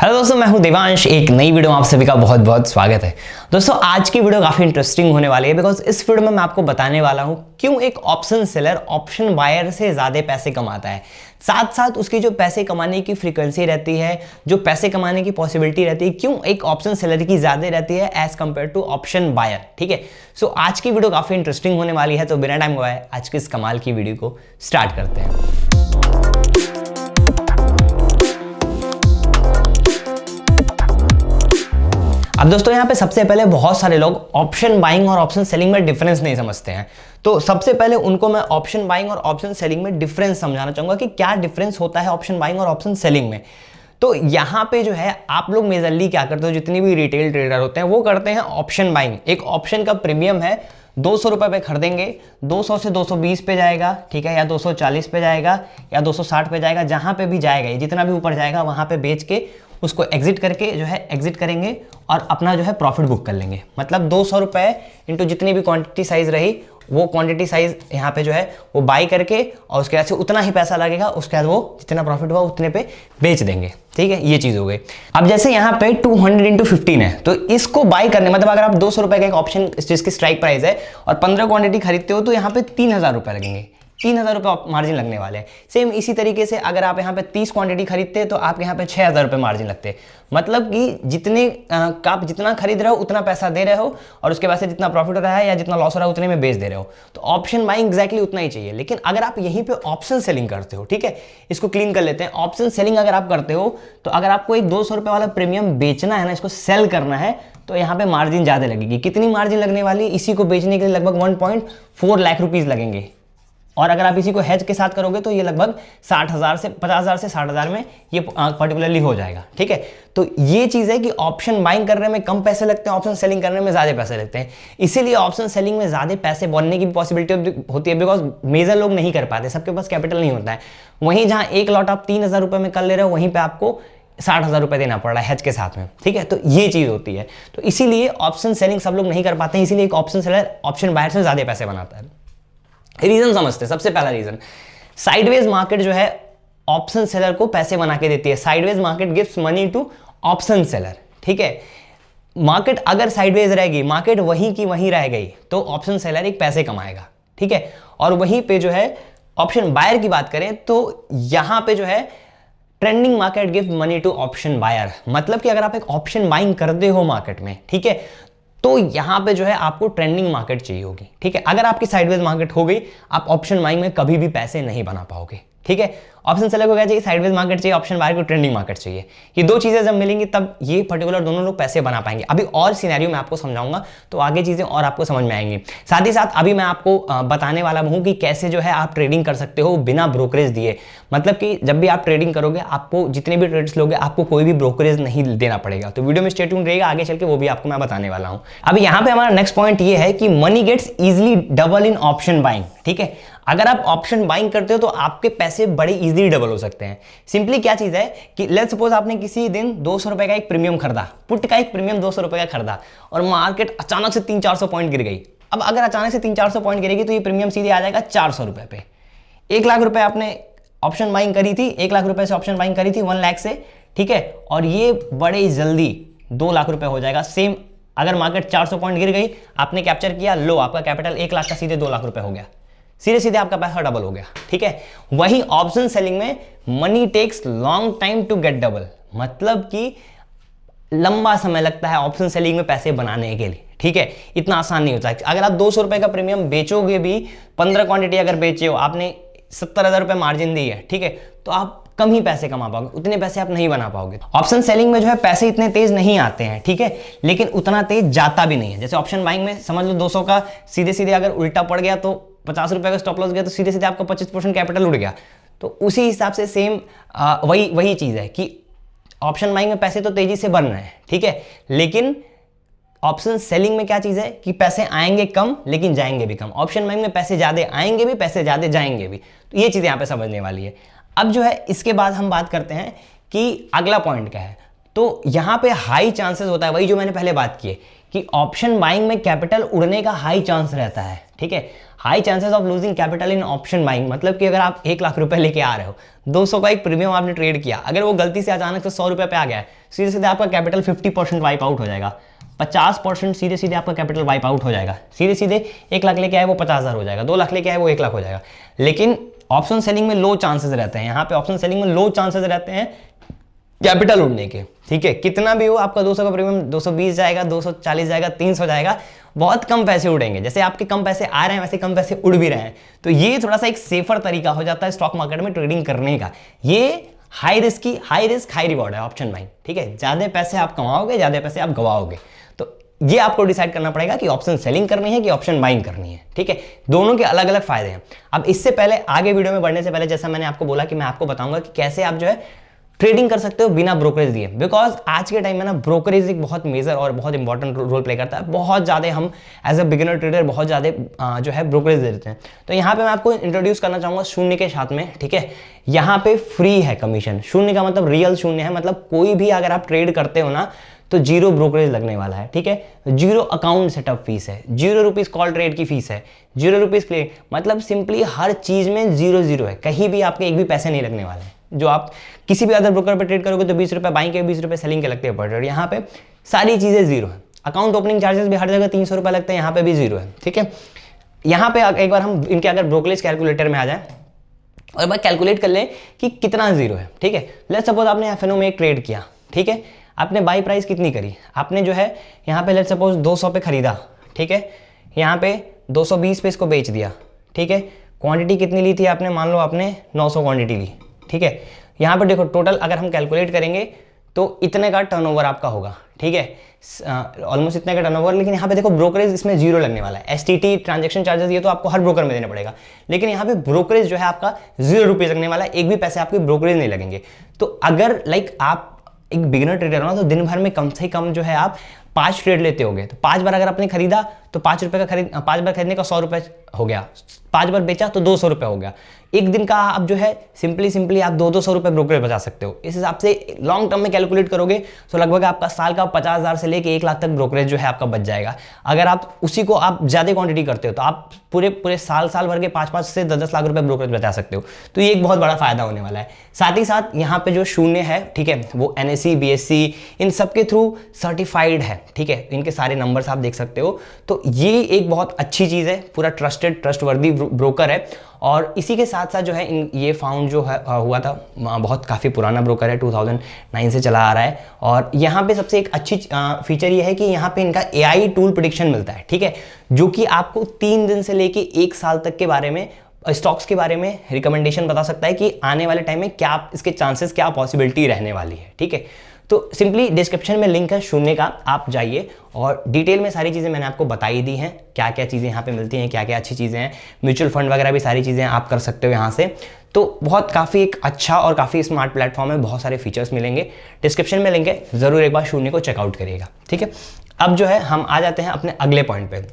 Hello दोस्तों, मैं हूं देवांश। एक नई वीडियो में आप सभी का बहुत बहुत स्वागत है। दोस्तों आज की वीडियो काफी इंटरेस्टिंग होने वाली है बिकॉज इस वीडियो में मैं आपको बताने वाला हूं क्यों एक ऑप्शन सेलर ऑप्शन बायर से ज्यादा पैसे कमाता है, साथ साथ उसकी जो पैसे कमाने की फ्रीक्वेंसी रहती है, जो पैसे कमाने की पॉसिबिलिटी रहती है, क्यों एक ऑप्शन सेलर की ज्यादा रहती है as compare to option buyer. ठीक है, सो आज की वीडियो काफी इंटरेस्टिंग होने वाली है, तो बिना टाइम गवाए आज की इस कमाल की वीडियो को स्टार्ट करते हैं। अब दोस्तों यहाँ पे सबसे पहले बहुत सारे लोग ऑप्शन बाइंग और ऑप्शन सेलिंग में डिफरेंस नहीं समझते हैं, तो सबसे पहले उनको मैं ऑप्शन बाइंग और ऑप्शन सेलिंग में डिफरेंस समझाना चाहूंगा कि क्या डिफरेंस होता है ऑप्शन बाइंग और ऑप्शन सेलिंग में। तो यहाँ पे जो है आप लोग मेजरली क्या करते हो, जितनी भी रिटेल ट्रेडर होते हैं वो करते हैं ऑप्शन बाइंग। एक ऑप्शन का प्रीमियम है 200 रुपए पे खरीदेंगे, 200 से 220 पे जाएगा, ठीक है, या 240 पे जाएगा या 260 पे जाएगा, जहां पे भी जाएगा, ये जितना भी ऊपर जाएगा वहां पे बेच के उसको एग्जिट करके जो है एग्जिट करेंगे और अपना जो है प्रॉफिट बुक कर लेंगे। मतलब 200 रुपए इंटू जितनी भी क्वांटिटी साइज रही वो क्वांटिटी साइज यहाँ पे जो है वो बाई करके और उसके बाद से उतना ही पैसा लगेगा, उसके बाद वो जितना प्रॉफिट हुआ उतने पे बेच देंगे। ठीक है, ये चीज हो गई। अब जैसे यहाँ पे 200 इंटू 15 है, तो इसको बाई करने मतलब अगर आप 200 रुपए का एक ऑप्शन जिसकी स्ट्राइक प्राइस है और 15 क्वांटिटी खरीदते हो तो यहाँ पे 3000 रुपए लगेंगे, 3000 रुपये मार्जिन लगने वाले हैं। सेम इसी तरीके से अगर आप यहाँ पे 30 क्वांटिटी खरीदते हैं तो आपके यहाँ पे 6000 रुपये मार्जिन लगते हैं। मतलब कि जितने का आप जितना खरीद रहे हो उतना पैसा दे रहे हो और उसके बाद से जितना प्रॉफिट हो रहा है या जितना लॉस हो रहा है उतने में बेच दे रहे हो। तो ऑप्शन बाइंग एक्जैक्टली उतना ही चाहिए। लेकिन अगर आप यहीं पे ऑप्शन सेलिंग करते हो, ठीक है, इसको क्लीन कर लेते हैं। ऑप्शन सेलिंग अगर आप करते हो तो अगर आपको एक 200 रुपये वाला प्रीमियम बेचना है ना, इसको सेल करना है, तो यहाँ पे मार्जिन ज्यादा लगेगी। कितनी मार्जिन लगने वाली, इसी को बेचने के लिए लगभग 1.4 लाख रुपीज लगेंगे। और अगर आप इसी को हेज के साथ करोगे तो ये लगभग 50,000 से 60,000 में ये पर्टिकुलरली हो जाएगा। ठीक है, तो ये चीज है कि ऑप्शन बाइंग करने में कम पैसे लगते हैं, ऑप्शन सेलिंग करने में ज्यादा पैसे लगते हैं। इसीलिए ऑप्शन सेलिंग में ज्यादा पैसे बनने की पॉसिबिलिटी होती है बिकॉज मेजर लोग नहीं कर पाते, सबके पास कैपिटल नहीं होता है। वहीं जहां एक लॉट आप 3000 रुपए में कर ले रहे हो वहीं पर आपको 60,000 रुपए देना पड़ रहा है हेज के साथ में। ठीक है, तो ये चीज होती है। तो इसीलिए ऑप्शन सेलिंग सब लोग नहीं कर पाते हैं, इसीलिए एक ऑप्शन सेलर ऑप्शन बायर से ज्यादा पैसे बनाता है। रीजन समझते हैं। सबसे पहला रीजन, साइडवेज मार्केट जो है ऑप्शन सेलर को पैसे बना के देती है। Sideways market gives money to option seller. ठीक है, मार्केट अगर साइडवेज रहेगी, मार्केट वहीं की वहीं रह गई, तो ऑप्शन सेलर एक पैसे कमाएगा। ठीक है, और वहीं पे जो है ऑप्शन बायर की बात करें तो यहां पे जो है trending market give money to option buyer. मतलब कि अगर आप एक ऑप्शन बाइंग करते हो मार्केट में, ठीक है, तो यहां पे जो है आपको ट्रेंडिंग मार्केट चाहिए होगी। ठीक है, अगर आपकी साइडवेज मार्केट हो गई, आप ऑप्शन बाइंग में कभी भी पैसे नहीं बना पाओगे। ठीक है, ऑप्शन सेलर को क्या चाहिए, साइडवेज मार्केट चाहिए, ऑप्शन बायर को ट्रेंडिंग मार्केट चाहिए। ये दो चीजें जब मिलेंगी तब ये पर्टिकुलर दोनों लोग पैसे बना पाएंगे। अभी और सिनेरियो मैं आपको समझाऊंगा तो आगे चीजें और आपको समझ में आएंगी। साथ ही साथ अभी मैं आपको बताने वाला हूं कि कैसे जो है आप ट्रेडिंग कर सकते हो बिना ब्रोकरेज दिए। मतलब कि जब भी आप ट्रेडिंग करोगे, आपको जितने भी ट्रेड्स लोगे आपको कोई भी ब्रोकरेज नहीं देना पड़ेगा। तो वीडियो में स्टे ट्यून रहेगा, आगे चल के वो भी आपको मैं बताने वाला हूं। अभी यहाँ पे हमारा नेक्स्ट पॉइंट ये है कि money gets easily double in option buying. ठीक है, अगर आप ऑप्शन बाइंग करते हो तो आपके पैसे बड़े इजीली डबल हो सकते हैं। सिंपली क्या चीज है कि लेट्स सपोज आपने किसी दिन 200 रुपए का एक प्रीमियम खरीदा, पुट का एक प्रीमियम 200 रुपए का खरीदा और मार्केट अचानक से 300-400 पॉइंट गिर गई। अब अगर अचानक से 300-400 पॉइंट गिरेगी तो ये प्रीमियम सीधे आ जाएगा 400 रुपए पे। 1 लाख रुपए आपने ऑप्शन बाइंग करी थी, 1 लाख रुपए से ऑप्शन बाइंग करी थी 1 लाख से। ठीक है, और ये बड़े जल्दी 2 लाख रुपए हो जाएगा। सेम अगर मार्केट 400 पॉइंट गिर गई, आपने कैप्चर किया, लो आपका कैपिटल 1 लाख का सीधे 2 लाख रुपए हो गया, सीधे सीधे आपका पैसा डबल हो गया। ठीक है, वही ऑप्शन सेलिंग में money takes long time to get double. मतलब कि लंबा समय लगता है ऑप्शन सेलिंग में पैसे बनाने के लिए। ठीक है, इतना आसान नहीं होता है। अगर आप 200 रुपए का प्रीमियम बेचोगे भी, 15 क्वांटिटी अगर बेचे हो, आपने 70,000 रुपए मार्जिन दी है, ठीक है, तो आप कम ही पैसे कमा पाओगे, उतने पैसे आप नहीं बना पाओगे। ऑप्शन सेलिंग में जो है पैसे इतने तेज नहीं आते हैं, ठीक है, लेकिन उतना तेज जाता भी नहीं है। जैसे ऑप्शन बाइंग में समझ लो 200 का सीधे सीधे अगर उल्टा पड़ गया तो 50 रुपए का स्टॉप लॉस गया तो सीधे सीधे आपका 25% कैपिटल उड़ गया। तो उसी हिसाब से सेम वही चीज है कि ऑप्शन बाइंग में पैसे तो तेजी से बन रहे हैं, ठीक है, लेकिन ऑप्शन सेलिंग में क्या चीज है कि पैसे आएंगे कम लेकिन जाएंगे भी कम। ऑप्शन बाइंग में पैसे ज्यादा आएंगे भी, पैसे ज्यादा जाएंगे भी। तो ये चीज यहां पे समझने वाली है। अब जो है इसके बाद हम बात करते हैं कि अगला पॉइंट क्या है। तो यहां पे हाई चांसेस होता है, वही जो मैंने पहले बात की है कि ऑप्शन बाइंग में कैपिटल उड़ने का हाई चांस रहता है, ठीक है। High chances of losing capital in option buying, मतलब कि अगर आप 1 लाख रुपए लेके आ रहे हो, 200 का एक प्रीमियम आपने ट्रेड किया, अगर वो गलती से अचानक से 100 रुपए पे आ गया है, सीधे सीधे आपका कैपिटल 50% वाइप आउट हो जाएगा, 50% सीधे सीधे आपका कैपिटल वाइप आउट हो जाएगा। सीधे सीधे 1 लाख लेके आए वो 50,000 हो जाएगा, 2 लाख लेके आए वो 1 लाख हो जाएगा। लेकिन ऑप्शन सेलिंग में लो चांसेस रहते हैं, यहाँ पे ऑप्शन सेलिंग में लो चांसेस रहते हैं कैपिटल उड़ने के, ठीक है। कितना भी हो आपका 200 का प्रीमियम 220 जाएगा, 240 जाएगा, 300 जाएगा, बहुत कम पैसे उड़ेंगे। जैसे आपके कम पैसे आ रहे हैं वैसे कम पैसे उड़ भी रहे हैं। तो ये थोड़ा सा एक सेफर तरीका हो जाता है स्टॉक मार्केट में ट्रेडिंग करने का। ये हाई रिस्क हाई रिवॉर्ड है ऑप्शन बाइंग, ठीक है। ज्यादा पैसे आप कमाओगे, ज्यादा पैसे आप गवाओगे। तो ये आपको डिसाइड करना पड़ेगा कि ऑप्शन सेलिंग करनी है कि ऑप्शन बाइंग करनी है, ठीक है। दोनों के अलग अलग फायदे हैं। अब इससे पहले आगे वीडियो में बढ़ने से पहले, जैसा मैंने आपको बोला कि मैं आपको बताऊंगा कि कैसे आप जो है ट्रेडिंग कर सकते हो बिना ब्रोकरेज दिए। बिकॉज आज के टाइम में ना ब्रोकरेज एक बहुत मेजर और बहुत इंपॉर्टेंट रोल प्ले करता है। बहुत ज़्यादा हम एज अ बिगिनर ट्रेडर बहुत ज़्यादा जो है ब्रोकरेज दे देते हैं। तो यहाँ पे मैं आपको इंट्रोड्यूस करना चाहूँगा शून्य के साथ में, ठीक है। यहाँ पे फ्री है कमीशन, शून्य का मतलब रियल शून्य है, मतलब कोई भी अगर आप ट्रेड करते हो ना तो 0 ब्रोकरेज लगने वाला है, ठीक है। 0 अकाउंट सेटअप फीस है, 0 रुपीज़ कॉल ट्रेड की फीस है, 0 रुपीज़ प्ले, मतलब सिंपली हर चीज़ में 0 है। कहीं भी आपके एक भी पैसे नहीं लगने वाले हैं। जो आप किसी भी अदर ब्रोकर पे ट्रेड करोगे तो 20 रुपये बाइंग के, 20 रुपये सेलिंग के लगते हैं पर ट्रेड। यहाँ पे सारी चीज़ें 0 है। अकाउंट ओपनिंग चार्जेस भी हर जगह 300 रुपये लगते हैं, यहाँ पे भी 0 है, ठीक है। यहाँ पे एक बार हम इनके अगर ब्रोकरेज कैलकुलेटर में आ जाए और एक बार कैलकुलेट कर लें कि कितना 0 है, ठीक है। लेट्स सपोज आपने एफएनओ में एक ट्रेड किया, ठीक है। आपने बाई प्राइस कितनी करी, आपने जो है यहाँ पे लेट्स सपोज 200 पे खरीदा, ठीक है। यहाँ पे 220 पे इसको बेच दिया, ठीक है। क्वांटिटी कितनी ली थी आपने, मान लो आपने 900 क्वांटिटी ली, ठीक है। यहाँ पर देखो टोटल अगर हम कैलकुलेट करेंगे तो इतने का टर्नओवर आपका होगा, ठीक है। ऑलमोस्ट इतने का टर्नओवर। लेकिन यहाँ पे देखो ब्रोकरेज इसमें 0 लगने वाला है। एसटीटी ट्रांजैक्शन चार्जेस ये तो आपको हर ब्रोकर में देना पड़ेगा, लेकिन यहाँ पे ब्रोकरेज जो है आपका 0 रुपीज़ लगने वाला है। एक भी पैसे आपके ब्रोकरेज नहीं लगेंगे। तो अगर आप एक बिगिनर ट्रेडर हो ना तो दिन भर में कम से कम जो है आप 5 ट्रेड लेते होगे। तो 5 बार अगर आपने खरीदा तो 5 रुपये का 5 बार खरीदने का 100 रुपये हो गया, 5 बार बेचा तो 200 रुपये हो गया। एक दिन का आप जो है सिंपली आप 200 रुपये ब्रोकरेज बचा सकते हो। इस हिसाब से लॉन्ग टर्म में कैलकुलेट करोगे तो लगभग आपका साल का 50,000 से लेके 1 लाख तक ब्रोकरेज जो है आपका बच जाएगा। अगर आप उसी को आप ज़्यादा क्वांटिटी करते हो तो आप पूरे साल भर के 5 से 10 लाख रुपए ब्रोकरेज बचा सकते हो। तो ये एक बहुत बड़ा फायदा होने वाला है। साथ ही साथ यहाँ पे जो शून्य है, ठीक है, वो NSE BSE इन सब के थ्रू सर्टिफाइड है, ठीक है। इनके सारे नंबर्स आप देख सकते हो। तो ये एक बहुत अच्छी चीज़ है, पूरा ट्रस्टवर्दी ब्रोकर है। और इसी के साथ साथ जो है ये फाउंड जो है हुआ था, बहुत काफ़ी पुराना ब्रोकर है, 2009 से चला आ रहा है। और यहाँ पे सबसे एक अच्छी फीचर ये है कि यहाँ पे इनका AI टूल प्रेडिक्शन मिलता है, ठीक है, जो कि आपको 3 दिन से लेके 1 साल तक के बारे में स्टॉक्स के बारे में रिकमेंडेशन बता सकता है कि आने वाले टाइम में क्या इसके चांसेस, क्या पॉसिबिलिटी रहने वाली है, ठीक है। तो सिंपली डिस्क्रिप्शन में लिंक है शून्य का, आप जाइए और डिटेल में सारी चीज़ें मैंने आपको बताई दी हैं, क्या क्या चीज़ें यहाँ पे मिलती हैं, क्या क्या अच्छी चीज़ें हैं। म्यूचुअल फंड वगैरह भी सारी चीज़ें आप कर सकते हो यहाँ से। तो बहुत काफ़ी एक अच्छा और काफ़ी स्मार्ट प्लेटफॉर्म है, बहुत सारे फीचर्स मिलेंगे। डिस्क्रिप्शन में लिंक है, ज़रूर एक बार शून्य को चेकआउट करिएगा, ठीक है। अब जो है हम आ जाते हैं अपने अगले पॉइंट पे।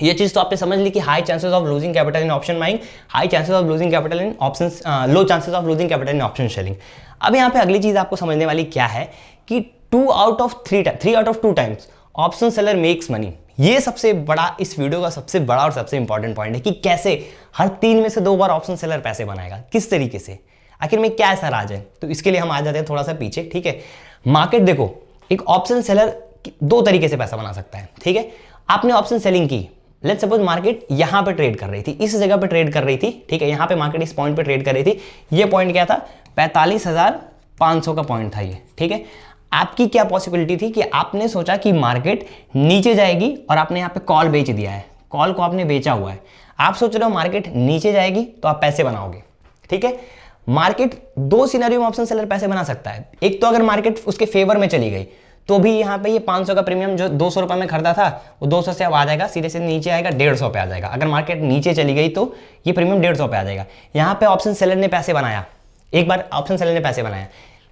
ये चीज़ तो आपने समझ ली कि high chances of losing capital in option buying, high chances of losing capital in options, low chances of losing capital in option selling. अब यहाँ पे अगली चीज़ आपको समझने वाली क्या है कि 3 out of 2 times option seller makes money. ये सबसे बड़ा, इस वीडियो का सबसे बड़ा और सबसे इंपॉर्टेंट पॉइंट है कि कैसे हर 3 में से 2 बार ऑप्शन सेलर पैसे बनाएगा, किस तरीके से, आखिर में क्या ऐसा राज है। तो इसके लिए हम आ जाते हैं थोड़ा सा पीछे, ठीक है। मार्केट देखो, एक ऑप्शन सेलर 2 तरीके से पैसा बना सकता है, ठीक है। आपने ऑप्शन सेलिंग की, लेट्स सपोज मार्केट यहां पे ट्रेड कर रही थी, इस जगह पे ट्रेड कर रही थी, ठीक है। यहां पे मार्केट इस पॉइंट पे ट्रेड कर रही थी। ये पॉइंट क्या था, 45,500 का पॉइंट था ये, ठीक है। आपकी क्या पॉसिबिलिटी थी कि आपने सोचा कि मार्केट नीचे जाएगी और आपने यहाँ पे कॉल बेच दिया है, कॉल को आपने बेचा हुआ है। आप सोच रहे हो मार्केट नीचे जाएगी तो आप पैसे बनाओगे, ठीक है। मार्केट 2 सिनेरियो में ऑप्शन सेलर पैसे बना सकता है। एक तो अगर मार्केट उसके फेवर में चली गई तो भी यहाँ पे ये 500 का प्रीमियम जो 200 रुपये में खरीदा था वो 200 से अब आ जाएगा, सीधे से नीचे आएगा, 150 पे आ जाएगा। अगर मार्केट नीचे चली गई तो ये प्रीमियम 150 पे आ जाएगा। यहाँ पे ऑप्शन सेलर ने पैसे बनाया, एक बार ऑप्शन सेलर ने पैसे बनाया।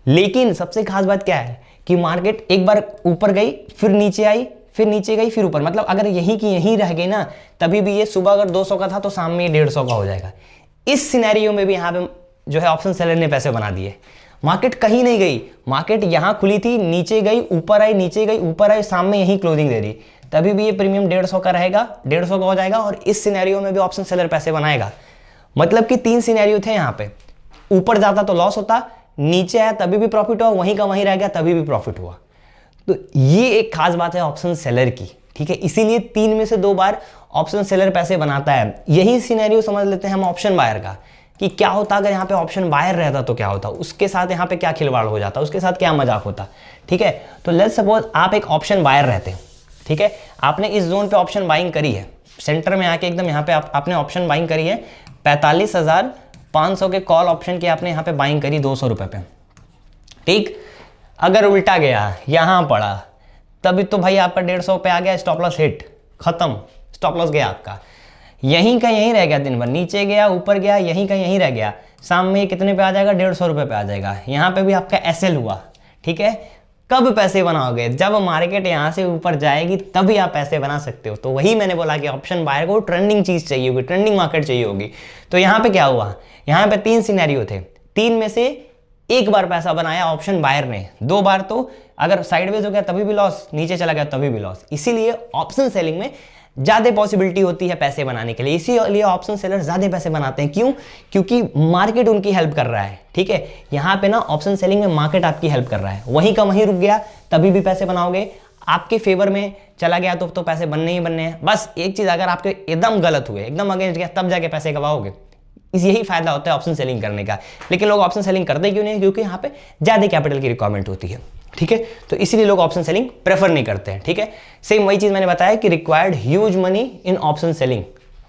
लेकिन सबसे खास बात क्या है कि मार्केट एक बार ऊपर गई, फिर नीचे आई, फिर नीचे गई, फिर ऊपर, मतलब अगर यहीं की यहीं रह गई ना, तभी भी ये सुबह अगर 200 का था तो शाम में ये 150 का हो जाएगा। इस सिनेरियो में भी यहाँ पे जो है ऑप्शन सेलर ने पैसे बना दिए। मार्केट कहीं नहीं गई, मार्केट यहां खुली थी, नीचे गई, ऊपर आई, नीचे गई, ऊपर आई, शाम में यही क्लोजिंग दे रही। तभी भी ये प्रीमियम 150 का रहेगा, 150 का हो जाएगा, और इस सिनेरियो में भी ऑप्शन सेलर पैसे बनाएगा। मतलब कि 3 सिनेरियो थे यहाँ पे, ऊपर जाता तो लॉस होता, नीचे आया तभी भी प्रॉफिट हुआ, वहीं का वहीं रह गया तभी भी प्रॉफिट हुआ। तो ये एक खास बात है ऑप्शन सेलर की, ठीक है। इसीलिए 3 में से 2 बार ऑप्शन सेलर पैसे बनाता है। यही सिनेरियो समझ लेते हैं हम ऑप्शन बायर का, कि क्या होता अगर यहाँ पे ऑप्शन बायर रहता तो क्या होता, उसके साथ यहाँ पे क्या खिलवाड़ हो जाता, उसके साथ क्या मजाक होता, ठीक है। तो लेट्स सपोज आप एक ऑप्शन बायर रहते, ठीक है, आपने इस जोन पे ऑप्शन बाइंग करी है, सेंटर में आके एकदम यहाँ पे आपने ऑप्शन बाइंग करी है, 45,500 के कॉल ऑप्शन की आपने यहाँ पे बाइंग करी 200 रुपए पे, ठीक। अगर उल्टा गया, यहाँ पड़ा, तभी तो भाई आपका 150 पे आ गया, स्टॉप लॉस हिट, खत्म, स्टॉप लॉस गया आपका, यहीं का यहीं रह गया, दिन भर नीचे गया ऊपर गया, यहीं का यहीं रह गया, शाम में कितने पे आ जाएगा, 150 रुपये पे आ जाएगा। यहाँ पे भी आपका एसएल हुआ, ठीक है। कब पैसे बनाओगे, जब मार्केट यहाँ से ऊपर जाएगी तभी आप पैसे बना सकते हो। तो वही मैंने बोला कि ऑप्शन बायर को ट्रेंडिंग चीज चाहिए होगी, ट्रेंडिंग मार्केट चाहिए होगी। तो यहाँ पे क्या हुआ, यहाँ पे 3 सिनेरियो थे, 3 में से 1 बार पैसा बनाया ऑप्शन बायर ने, 2 बार तो अगर साइडवेज हो गया तभी भी लॉस, नीचे चला गया तभी भी लॉस। इसीलिए ऑप्शन सेलिंग में ज्यादा पॉसिबिलिटी होती है पैसे बनाने के लिए, इसीलिए ऑप्शन सेलर ज्यादा पैसे बनाते हैं। क्यों? क्योंकि मार्केट उनकी हेल्प कर रहा है, ठीक है। यहाँ पे ना ऑप्शन सेलिंग में मार्केट आपकी हेल्प कर रहा है, वहीं का वहीं रुक गया तभी भी पैसे बनाओगे, आपके फेवर में चला गया तो पैसे बनने ही बनने हैं। बस एक चीज, अगर आपके एकदम गलत हुए, एकदम अगेंस्ट गया, तब जाके पैसे गवाओगे। यही फायदा होता है ऑप्शन सेलिंग करने का। लेकिन लोग ऑप्शन सेलिंग करते क्यों नहीं? क्योंकि यहाँ पे ज्यादा कैपिटल की रिक्वायरमेंट होती है, ठीक है। तो इसीलिए लोग ऑप्शन सेलिंग प्रेफर नहीं करते हैं, ठीक है। सेम वही चीज मैंने बताया कि required huge money in option selling,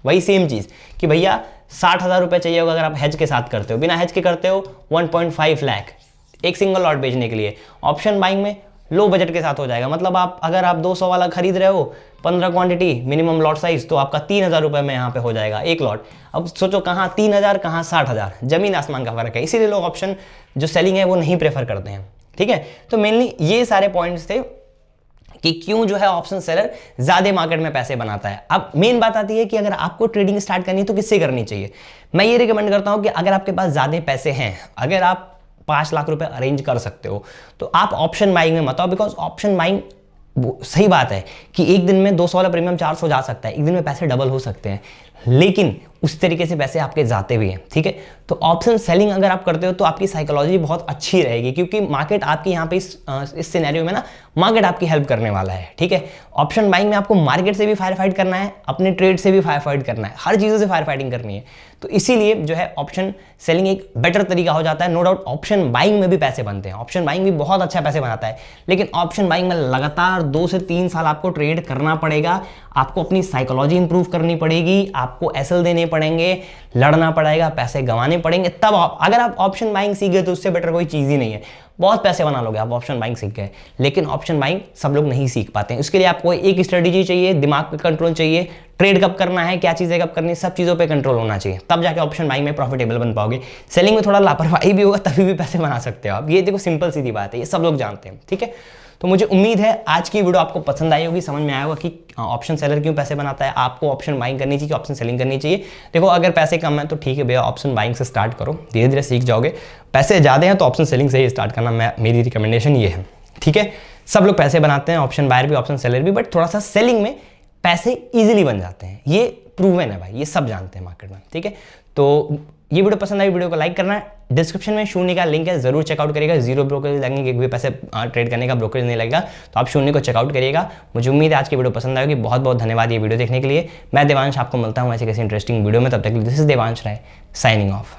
वही सेम चीज कि भैया 60,000 रुपए चाहिए होगा अगर आप हेज के साथ करते हो, बिना हेज के करते हो 1.5 लाख एक सिंगल लॉट बेचने के लिए। ऑप्शन बाइंग में लो बजट के साथ हो जाएगा, मतलब अगर आप 200 वाला खरीद रहे हो, 15 क्वांटिटी मिनिमम लॉट साइज, तो आपका 3,000 रुपए में यहाँ पे हो जाएगा एक लॉट। अब सोचो कहाँ 3,000 कहाँ 60,000, जमीन आसमान का फर्क है। इसीलिए लोग ऑप्शन जो सेलिंग है वो नहीं प्रेफर करते हैं, ठीक है। तो मेनली ये सारे पॉइंट्स थे कि क्यों जो है ऑप्शन सेलर ज्यादा मार्केट में पैसे बनाता है। अब मेन बात आती है कि अगर आपको ट्रेडिंग स्टार्ट करनी है तो किससे करनी चाहिए। मैं ये रिकमेंड करता हूं कि अगर आपके पास ज्यादा पैसे हैं, अगर आप 5 लाख रुपए अरेंज कर सकते हो, तो आप ऑप्शन बाइंग में मत आओ। बिकॉज ऑप्शन बाइंग, सही बात है कि एक दिन में 200 वाला प्रीमियम 400 जा सकता है, एक दिन में पैसे डबल हो सकते हैं, लेकिन उस तरीके से पैसे आपके जाते भी हैं, ठीक है। तो ऑप्शन सेलिंग अगर आप करते हो तो आपकी साइकोलॉजी बहुत अच्छी रहेगी, क्योंकि मार्केट आपकी यहाँ पे इस सिनेरियो में ना मार्केट आपकी हेल्प करने वाला है, ठीक है। ऑप्शन बाइंग में आपको मार्केट से भी फायर फाइट करना है, अपने ट्रेड से भी फायर फाइट करना है, हर चीज़ों से फायर फाइटिंग करनी है। तो इसीलिए जो है ऑप्शन सेलिंग एक बेटर तरीका हो जाता है। नो डाउट ऑप्शन बाइंग में भी पैसे बनते हैं, ऑप्शन बाइंग भी बहुत अच्छा पैसे बनाता है, लेकिन ऑप्शन बाइंग में लगातार 2 से 3 साल आपको ट्रेड करना पड़ेगा, आपको अपनी साइकोलॉजी इंप्रूव करनी पड़ेगी, आपको एसएल देने पड़ेंगे, लड़ना पड़ेगा, पैसे गंवाने पड़ेंगे, तब अगर आप ऑप्शन बाइंग सीख गए तो उससे बेटर कोई चीज़ ही नहीं है। बहुत पैसे बना लोगे आप ऑप्शन बाइंग सीख गए, लेकिन ऑप्शन बाइंग सब लोग नहीं सीख पाते हैं। उसके लिए आपको एक स्ट्रेटेजी चाहिए, दिमाग पे कंट्रोल चाहिए, ट्रेड कब करना है, क्या चीज़ें कब करनी है, सब चीज़ों पे कंट्रोल होना चाहिए, तब जाके ऑप्शन बाइंग में प्रॉफिटेबल बन पाओगे। सेलिंग में थोड़ा लापरवाही भी होगा तभी भी पैसे बना सकते हो आप। ये देखो सिंपल सीधी बात है, ये सब लोग जानते हैं, ठीक है। तो मुझे उम्मीद है आज की वीडियो आपको पसंद आई होगी, समझ में आया होगा कि ऑप्शन सेलर क्यों पैसे बनाता है, आपको ऑप्शन बाइंग करनी चाहिए कि ऑप्शन सेलिंग करनी चाहिए। देखो अगर पैसे कम है तो ठीक है भैया, ऑप्शन बाइंग से स्टार्ट करो, धीरे धीरे सीख जाओगे। पैसे ज़्यादा हैं तो ऑप्शन सेलिंग से ही स्टार्ट करना, मेरी रिकमेंडेशन ये है, ठीक है। सब लोग पैसे बनाते हैं, ऑप्शन बायर भी ऑप्शन सेलर भी, बट थोड़ा सा सेलिंग में पैसे ईजिली बन जाते हैं, ये प्रूवन है भाई, ये सब जानते हैं मार्केट में, ठीक है। तो ये वीडियो पसंद आई, वीडियो को लाइक करना है, डिस्क्रिप्शन में शून्य का लिंक है, जरूर चेकआउट करिएगा। 0 ब्रोकरेज लगेंगे, एक भी पैसे ट्रेड करने का ब्रोकरेज नहीं लगेगा, तो आप शून्य को चेकआउट करिएगा। मुझे उम्मीद है आज की वीडियो पसंद आएगी। बहुत बहुत धन्यवाद ये वीडियो देखने के लिए। मैं देवांश आपको मिलता हूँ ऐसे किसी इंटरेस्टिंग वीडियो में, तब तक this is Devansh Rai signing of.